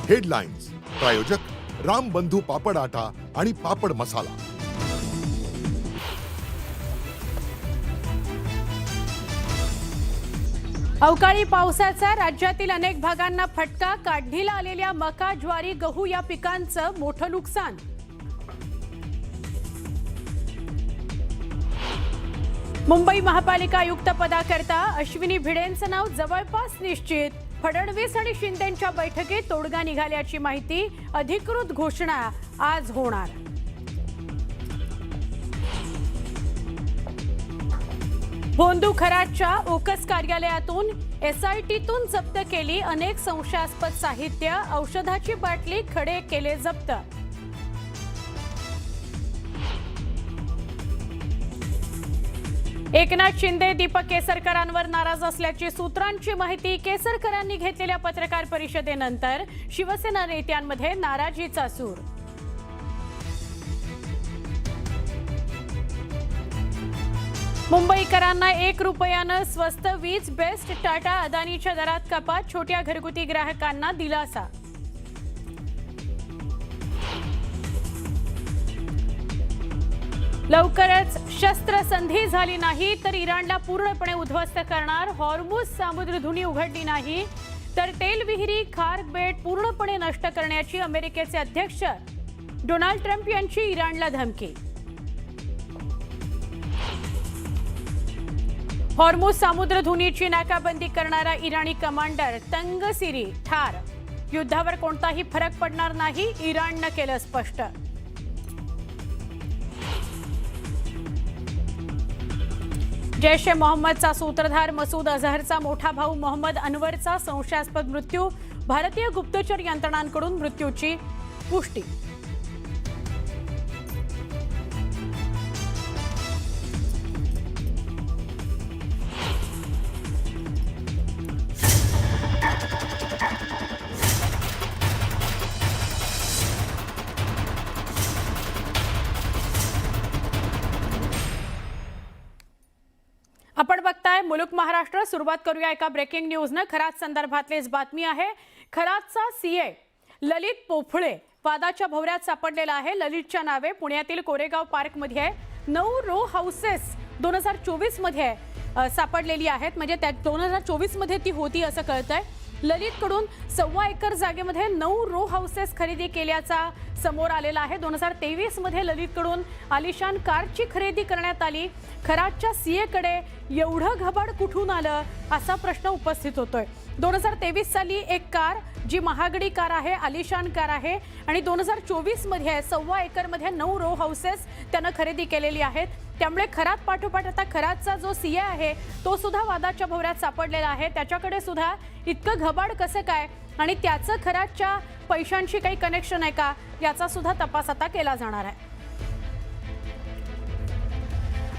Headlines प्रायोजक राम बंधू पापड आटा आणि पापड मसाला। अवकाळी पावसाचा राज्यातील अनेक भागांना फटका। काढणीला आलेल्या मका, ज्वारी, गहू या पिकांचं मोठं नुकसान। मुंबई महापालिका आयुक्त पदाकरता अश्विनी भिडेंचं नाव जवळपास निश्चित। फडणवीस आणि शिंदेंच्या बैठकीत तोडगा निघाल्याची माहिती। अधिकृत घोषणा आज होणार। भोंदू खरातच्या ओकस कार्यालयातून एसआयटीतून जप्त केली अनेक संशयास्पद साहित्य। औषधाची बाटली, खडे केले जप्त। एकनाथ शिंदे दीपक केसरकरांवर नाराज असल्याची सूत्रांची माहिती। केसरकरांनी घेतलेल्या पत्रकार परिषदेनंतर शिवसेना नेत्यांमध्ये नाराजीचा सूर। मुंबईकरांना 1 रुपयानं स्वस्त वीज। बेस्ट, टाटा, अदानीच्या दरात कपात। छोट्या घरगुती ग्राहकांना दिलासा। लवकरच शस्त्रसंधी झाली नाही तर इराणला पूर्णपणे उद्ध्वस्त करणार। हॉर्मुझ समुद्रधुनी उघडली नाही तर तेल विहिरी, खार्क बेट पूर्णपणे नष्ट करण्याची अमेरिकेचे अध्यक्ष डोनाल्ड ट्रम्प यांची इराणला धमकी। हॉर्मुझ समुद्रधुनीची नाकाबंदी करणारा इराणी कमांडर तंगसिरी ठार। युद्धावर कोणताही फरक पडणार नाही, इराणनं केलं स्पष्ट। जैश ए मोहम्मदचा सूत्रधार मसूद अझहरचा मोठा भाऊ मोहम्मद अनवरचा संशयास्पद मृत्यू। भारतीय गुप्तचर यंत्रणांकडून मृत्यूची पुष्टी। आपण बघताय मुलुक महाराष्ट्र। सुरुवात करूया एका ब्रेकिंग न्यूजनं। खरात संदर्भातलीच बातमी आहे। खरातचा सीए ललित पोफळे वादाच्या भोवऱ्यात सापडलेला आहे। ललितच्या नावे पुण्यातील कोरेगाव पार्क मध्ये 9 रो हाऊसेस 2024 मध्ये सापडलेली आहेत। म्हणजे त्या 2024 मध्ये ती होती असं कळतंय। ललितकडून 1.25 एकर जागेमध्ये 9 रो हाऊसेस खरेदी केल्याचा समोर आलेला आहे। 2023 मध्ये ललितकडून आलिशान कारची खरेदी करण्यात आली। खरातच्या सीए कडे एवढं घबाड कुठून आलं असा प्रश्न उपस्थित होतोय। 2023 साली एक कार जी महागडी कार आहे, आलिशान कार आहे आणि 2024 मध्ये 1.25 एकर मध्ये 9 रो हाऊसेस त्यानं खरेदी केलेली आहेत। त्यामुळे खरात पाठोपाठ आता खरातचा जो सीए आहे तो सुद्धा वादाच्या भोवऱ्यात सापडलेला आहे। त्याच्याकडे सुद्धा इतकं घबाड कसं काय आणि त्याचं खरातच्या पैशांशी काही कनेक्शन आहे का याचा सुद्धा तपास आता केला जाणार आहे।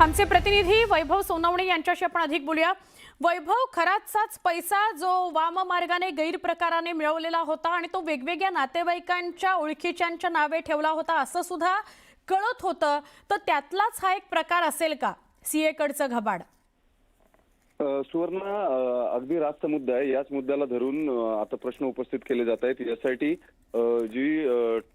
आमचे प्रतिनिधी वैभव सोनवणे यांच्याशी आपण अधिक बोलूया। वैभव, खरातचाच पैसा जो वाममार्गाने गैरप्रकाराने मिळवलेला होता आणि तो वेगवेगळ्या नातेवाईकांच्या ओळखीच्यांच्या नावे ठेवला होता असं सुद्धा कळत होतं, तर त्यातलाच हा एक प्रकार असेल का सीए कडचं घबाड? सुवर्ण, अगदी रास्त मुद्दा आहे। याच मुद्द्याला धरून आता प्रश्न उपस्थित केले जात आहेत। एसआयटी जी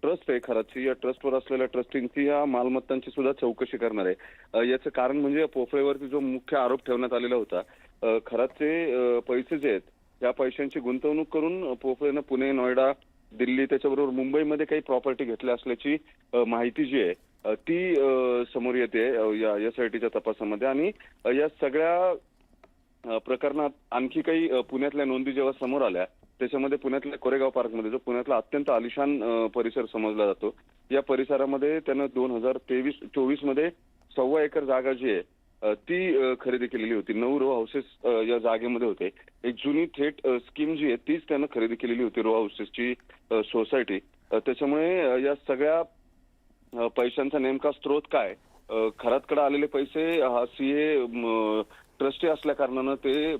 ट्रस्ट आहे खरातची, या ट्रस्टवर असलेल्या ट्रस्टींची या मालमत्तांची सुद्धा चौकशी करणार आहे। याचं कारण म्हणजे पोफळेवरती जो मुख्य आरोप ठेवण्यात आलेला होता, खरातचे पैसे जे आहेत या पैशांची गुंतवणूक करून पोफळेनं पुणे, नोएडा, दिल्ली त्याच्याबरोबर मुंबईमध्ये काही प्रॉपर्टी घेतल्या असल्याची माहिती जी आहे ती समोर येते या एसआयटीच्या तपासामध्ये। आणि या सगळ्या प्रकरणात आणखी काही पुण्यातल्या नोंदी जेव्हा समोर आल्या त्याच्यामध्ये पुण्यातल्या कोरेगाव पार्कमध्ये जो पुण्यातला अत्यंत आलिशान परिसर समजला जातो, या परिसरामध्ये त्यानं 2023-24 मध्ये 1.25 एकर जागा जी आहे ती खरेदी केलेली होती। 9 रो हाऊसेस या जागेमध्ये होते। एक जुनी थेट स्कीम जी आहे तीच त्यानं खरेदी केलेली होती, रो हाऊसेसची सोसायटी। त्याच्यामुळे या सगळ्या पैशांचा नेमका स्रोत काय, खरातकडे आलेले पैसे हा सीए ट्रस्टी असल्या कारणानं ते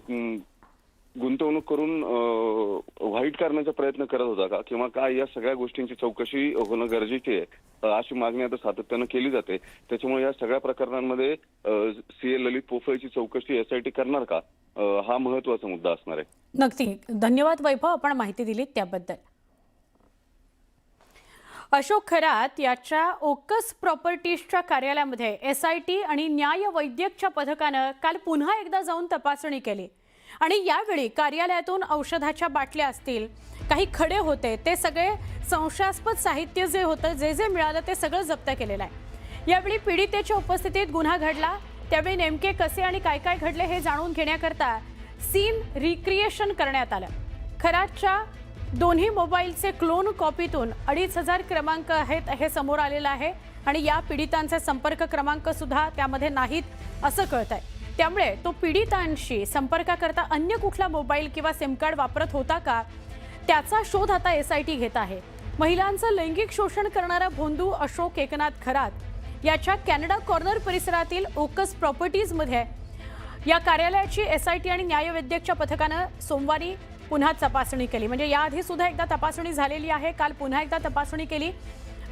गुंतवणूक करून व्हाईट करण्याचा प्रयत्न करत होता का किंवा काय, या सगळ्या गोष्टींची चौकशी होणं गरजेची आहे अशी मागणी आता सातत्यानं केली जाते। त्याच्यामुळे या सगळ्या प्रकरणांमध्ये सीए ललित पोफळेची चौकशी एसआयटी करणार का, हा महत्त्वाचा मुद्दा असणार आहे। नक्की, धन्यवाद वैभव, आपण माहिती दिलीत त्याबद्दल। अशोक खरात याच्या ओकस प्रॉपर्टीजच्या कार्यालयामध्ये SIT आणि न्याय वैद्यकच्या पथकानं काल पुन्हा एकदा जाऊन तपासणी केली आणि यावेळी कार्यालयातून औषधाच्या बाटल्या असतील, काही खडे होते, ते सगळे संशयास्पद साहित्य जे होतं, जे मिळालं ते सगळं जप्त केलेलं आहे। यावेळी पीडितेच्या उपस्थितीत गुन्हा घडला, त्यावेळी नेमके कसे आणि काय काय घडले हे जाणून घेण्याकरता सीन रिक्रिएशन करण्यात आलं। खरातच्या दोन्ही मोबाईलचे क्लोन कॉपीतून 2500 क्रमांक आहेत हे समोर आलेलं आहे आणि या पीडितांचे संपर्क क्रमांक सुद्धा त्यामध्ये नाहीत असं कळतंय। त्यामुळे तो पीडितांशी संपर्क करता अन्य कुठला मोबाईल किंवा सिम कार्ड वापरत होता का त्याचा शोध आता SIT घेत आहे। महिलांचं लैंगिक शोषण करणारा भोंदू अशोक एकनाथ खरात याच्या कॅनडा कॉर्नर परिसरातील ओकस प्रॉपर्टीजमध्ये या कार्यालयाची SIT आणि न्यायवैद्यकच्या पथकानं सोमवारी पुन्हा तपासणी केली। म्हणजे याआधी सुद्धा एकदा तपासणी झालेली आहे, काल पुन्हा एकदा तपासणी केली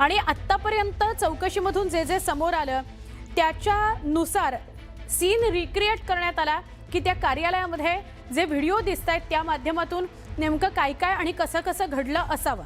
आणि आत्तापर्यंत चौकशीमधून जे समोर आलं त्याच्यानुसार सीन रिक्रिएट करण्यात आला की त्या कार्यालयामध्ये जे व्हिडिओ दिसतायत त्या माध्यमातून नेमकं काय काय आणि कसं कसं घडलं असावं।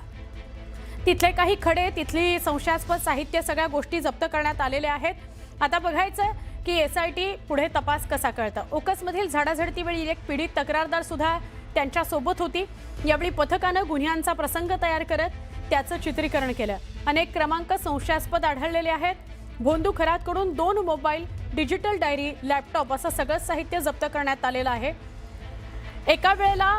तिथले काही खडे, तिथली संशयास्पद साहित्य, सगळ्या गोष्टी जप्त करण्यात आलेल्या आहेत। आता बघायचं की SIT पुढे तपास कसा करतं। ओकसमधील झाडाझडतीवेळी एक पीडित तक्रारदार सुद्धा त्यांच्या सोबत होती। यावेळी पथकानं गुन्ह्यांचा प्रसंग तयार करत त्याचं चित्रीकरण केलं। अनेक क्रमांक संशयास्पद आढळलेले आहेत। भोंदू खरातकडून 2 मोबाईल, डिजिटल डायरी, लॅपटॉप असं सगळं साहित्य जप्त करण्यात आलेलं आहे। एका वेळेला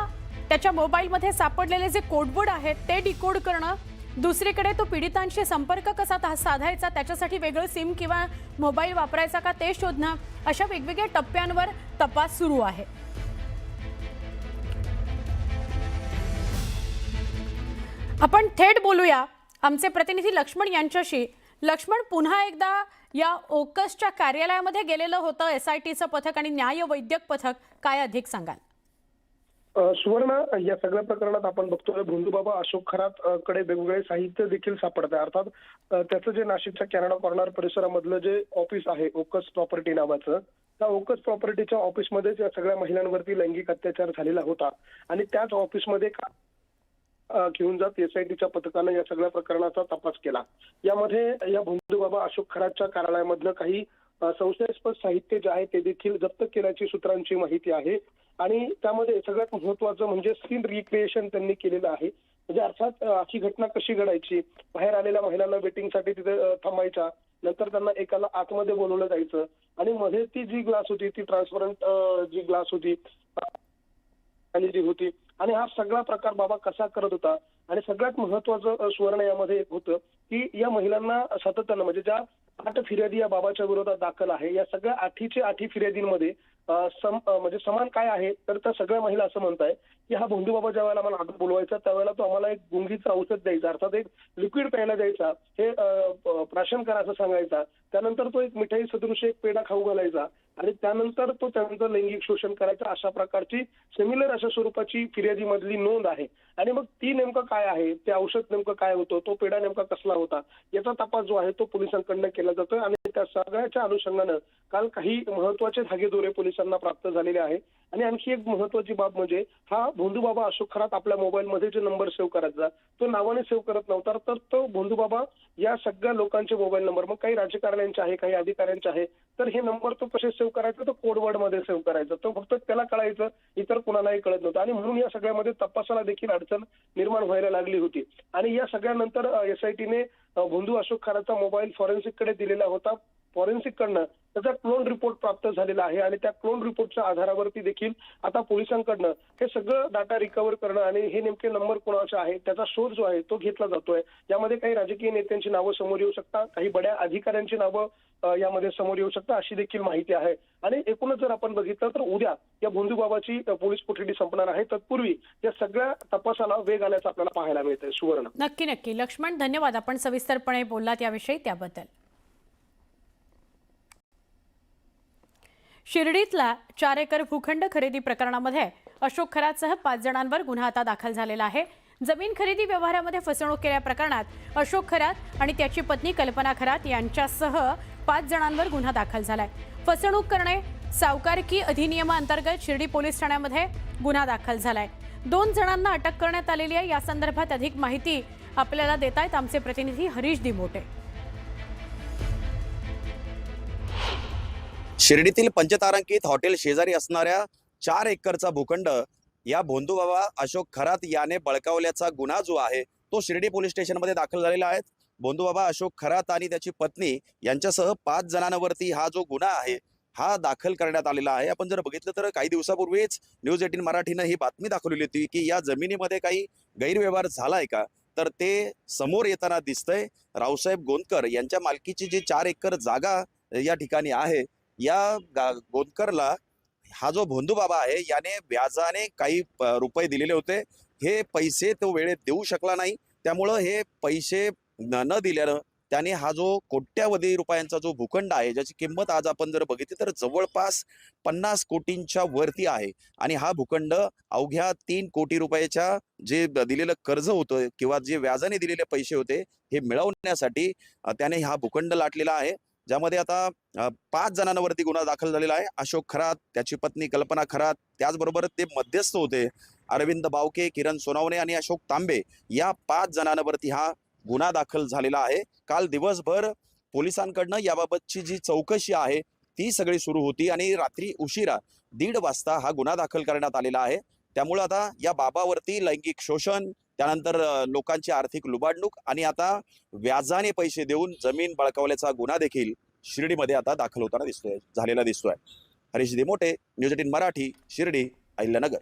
त्याच्या मोबाईलमध्ये सापडलेले जे कोडवर्ड आहेत ते डिकोड करणं, दुसरीकडे तो पीडितांशी संपर्क कसा साधायचा, त्याच्यासाठी वेगळं सिम किंवा मोबाईल वापरायचा का ते शोधणं, अशा वेगवेगळ्या टप्प्यांवर तपास सुरू आहे। आपण थेट बोलूया आमचे प्रतिनिधी लक्ष्मण यांच्याशी। लक्ष्मण, पुन्हा एकदा या ओकसच्या कार्यालयामध्ये गेलेलं होतं SITचं पथक आणि न्याय वैद्यक पथक, काय अधिक सांगाल? सुवर्ण, या सगळ्या प्रकरणात आपण बघतोय भोंदूबाबा अशोक खरात कडे वेगवेगळे साहित्य देखील सापडत आहे। अर्थात त्याचं जे नाशिकच्या कॅनडा कॉर्नर परिसरामधलं जे ऑफिस आहे ओकस प्रॉपर्टी नावाचं, त्या ओकस प्रॉपर्टीच्या ऑफिसमध्ये या सगळ्या महिलांवरती लैंगिक अत्याचार झालेला होता आणि त्याच ऑफिसमध्ये घेऊन जात SITच्या पथकानं या सगळ्या प्रकरणाचा तपास केला। यामध्ये या भोंदूबाबा अशोक खरातच्या कार्यालयामधलं काही संशयास्पद साहित्य जे आहे ते देखील जप्त केल्याची सूत्रांची माहिती आहे आणि त्यामध्ये सगळ्यात महत्त्वाचं म्हणजे सीन रिक्रिएशन त्यांनी केलेलं आहे। म्हणजे अर्थात अशी घटना कशी घडायची, बाहेर आलेल्या महिलांना वेटिंगसाठी तिथे थांबायच्या, नंतर त्यांना एकाला आतमध्ये बोलवलं जायचं आणि मध्ये ती जी ग्लास होती, ती ट्रान्सपरंट जी ग्लास होती आणि जी होती, आणि हा सगळा प्रकार बाबा कसा करत होता। आणि सगळ्यात महत्त्वाचं सुवर्ण यामध्ये एक होतं की या महिलांना सातत्यानं म्हणजे ज्या 8 फिर्यादी या बाबाच्या विरोधात दाखल आहे, या सगळ्या 8च्या 8 फिर्यादींमध्ये म्हणजे समान काय आहे, तर त्या सगळ्या महिला असं म्हणताय की हा भोंदूबाबा ज्या वेळेला मला आत बोलवायचा त्यावेळेला तो आम्हाला एक गुंगीचं औषध द्यायचा, अर्थात एक लिक्विड प्यायला द्यायचा, हे प्राशन करा असं सांगायचा, त्यानंतर तो एक मिठाई सदृश एक पेढा खाऊ घालायचा आणि त्यानंतर तो त्यांचं लैंगिक शोषण करायचं, अशा प्रकारची सिमिलर अशा स्वरूपाची फिर्यादीमधली नोंद आहे। आणि मग ती नेमकं काय आहे, ते औषध नेमकं काय होतं, तो पेढा नेमका कसला होता, याचा तपास जो आहे तो पोलिसांकडनं केला जातोय आणि त्या सगळ्याच्या अनुषंगानं काल काही महत्त्वाचे धागेदोरे पोलिसांना प्राप्त झालेले आहे। आणि आणखी एक महत्त्वाची बाब म्हणजे हा भोंदूबाबा अशोक खरात आपल्या मोबाईलमध्ये जे नंबर सेव्ह करायचा तो नावाने सेव्ह करत नव्हता, तर तो भोंदूबाबा या सगळ्या लोकांचे मोबाईल नंबर, मग काही राजकारण्यांचे आहे, काही अधिकाऱ्यांचे आहे, तर हे नंबर तो कसे सेव्ह करायचा, तो कोडवर्ड मध्ये सेव्ह करायचा, तो फक्त त्याला कळायचं, इतर कुणालाही कळत नव्हतं आणि म्हणून या सगळ्यामध्ये तपासाला देखील अडचण निर्माण व्हायला लागली होती। आणि या सगळ्यानंतर SITने भोंदू अशोक खरातचा मोबाईल फॉरेन्सिककडे दिलेला होता। फॉरेन्सिककडनं त्याचा क्लोन रिपोर्ट प्राप्त झालेला आहे आणि त्या क्लोन रिपोर्टच्या आधारावरती देखील आता पोलिसांकडनं हे सगळं डाटा रिकव्हर करणं आणि हे नेमके नंबर कोणाचे आहेत त्याचा शोध जो आहे तो घेतला जातोय। यामध्ये काही राजकीय नेत्यांची नावं समोर येऊ शकतात, काही बड्या अधिकाऱ्यांची नावं यामध्ये समोर येऊ शकतात, अशी देखील माहिती आहे। आणि एकूणच जर आपण बघितलं तर उद्या या भोंदूबाबाची पोलीस कोठडी संपणार आहे, तत्पूर्वी या सगळ्या तपासाला वेग आल्याचं आपल्याला पाहायला मिळतंय। सुवर्ण, नक्की लक्ष्मण, धन्यवाद, आपण सविस्तरपणे बोललात याविषयी, त्याबद्दल। शिर्डीतला 4 एकर भूखंड खरेदी प्रकरणामध्ये अशोक खरातसह 5 जणांवर गुन्हा आता दाखल झालेला आहे। जमीन खरेदी व्यवहारामध्ये फसवणूक केल्या प्रकरणात अशोक खरात आणि त्याची पत्नी कल्पना खरात यांच्यासह 5 जणांवर गुन्हा दाखल झालाय। फसवणूक करणे, सावकारकी अधिनियमाअंतर्गत शिर्डी पोलीस ठाण्यामध्ये गुन्हा दाखल झालाय। 2 जणांना अटक करण्यात आलेली आहे। या संदर्भात अधिक माहिती आपल्याला देत आहेत आमचे प्रतिनिधी हरीश दिमोटे. शिर्डीतील पंचतारांकित हॉटेल शेजारी असणाऱ्या 4 एकरचा भूखंड या भोंदूबाबा अशोक खरात याने बळकावल्याचा गुन्हा जो आहे तो शिर्डी पोलीस स्टेशनमध्ये दाखल झालेला आहे. भोंदूबाबा अशोक खरात आणि त्याची पत्नी यांच्यासह 5 जणांवरती हा जो गुन्हा आहे हा दाखल करण्यात आलेला आहे. आपण जर बघितलं तर काही दिवसापूर्वीच न्यूज 18 मराठीनं ही बातमी दाखवलेली होती की या जमिनीमध्ये काही गैरव्यवहार झालाय का, तर ते समोर येताना दिसतंय. रावसाहेब गोंदकर यांच्या मालकीची जी 4 एकर जागा या ठिकाणी आहे, या गोंदकरला हा जो भोंदूबाबा आहे याने व्याजाने काही रुपये दिलेले होते. हे पैसे तो वेळेत देऊ शकला नाही, त्यामुळं हे पैसे न दिल्यानं त्याने हा जो कोट्यावधी रुपयांचा जो भूखंड आहे, ज्याची किंमत आज आपण जर बघितली तर जवळपास 50 कोटींच्या वरती आहे आणि हा भूखंड अवघ्या 3 कोटी रुपयाच्या जे दिलेलं कर्ज होतं किंवा जे व्याजाने दिलेले पैसे होते हे मिळवण्यासाठी त्याने हा भूखंड लाटलेला आहे, ज्यामध्ये आता 5 जणांवरती गुन्हा दाखल झालेला आहे. अशोक खरात, त्याची पत्नी कल्पना खरात, त्याचबरोबर ते मध्यस्थ होते अरविंद बावके, किरण सोनावणे आणि अशोक तांबे, या 5 जणांवरती हा गुन्हा दाखल झालेला आहे. काल दिवसभर पोलिसांकडनं याबाबतची जी चौकशी आहे ती सगळी सुरू होती आणि रात्री उशिरा 1:30 वाजता हा गुन्हा दाखल करण्यात आलेला आहे. त्यामुळे आता या बाबावरती लैंगिक शोषण, त्यानंतर लोकांची आर्थिक लुबाडणूक आणि आता व्याजाने पैसे देऊन जमीन बळकावल्याचा गुन्हा देखील शिर्डीमध्ये आता दाखल होताना झालेला दिसतोय. हरीश दिमोटे, न्यूज 18 मराठी, शिर्डी, अहिल्यानगर.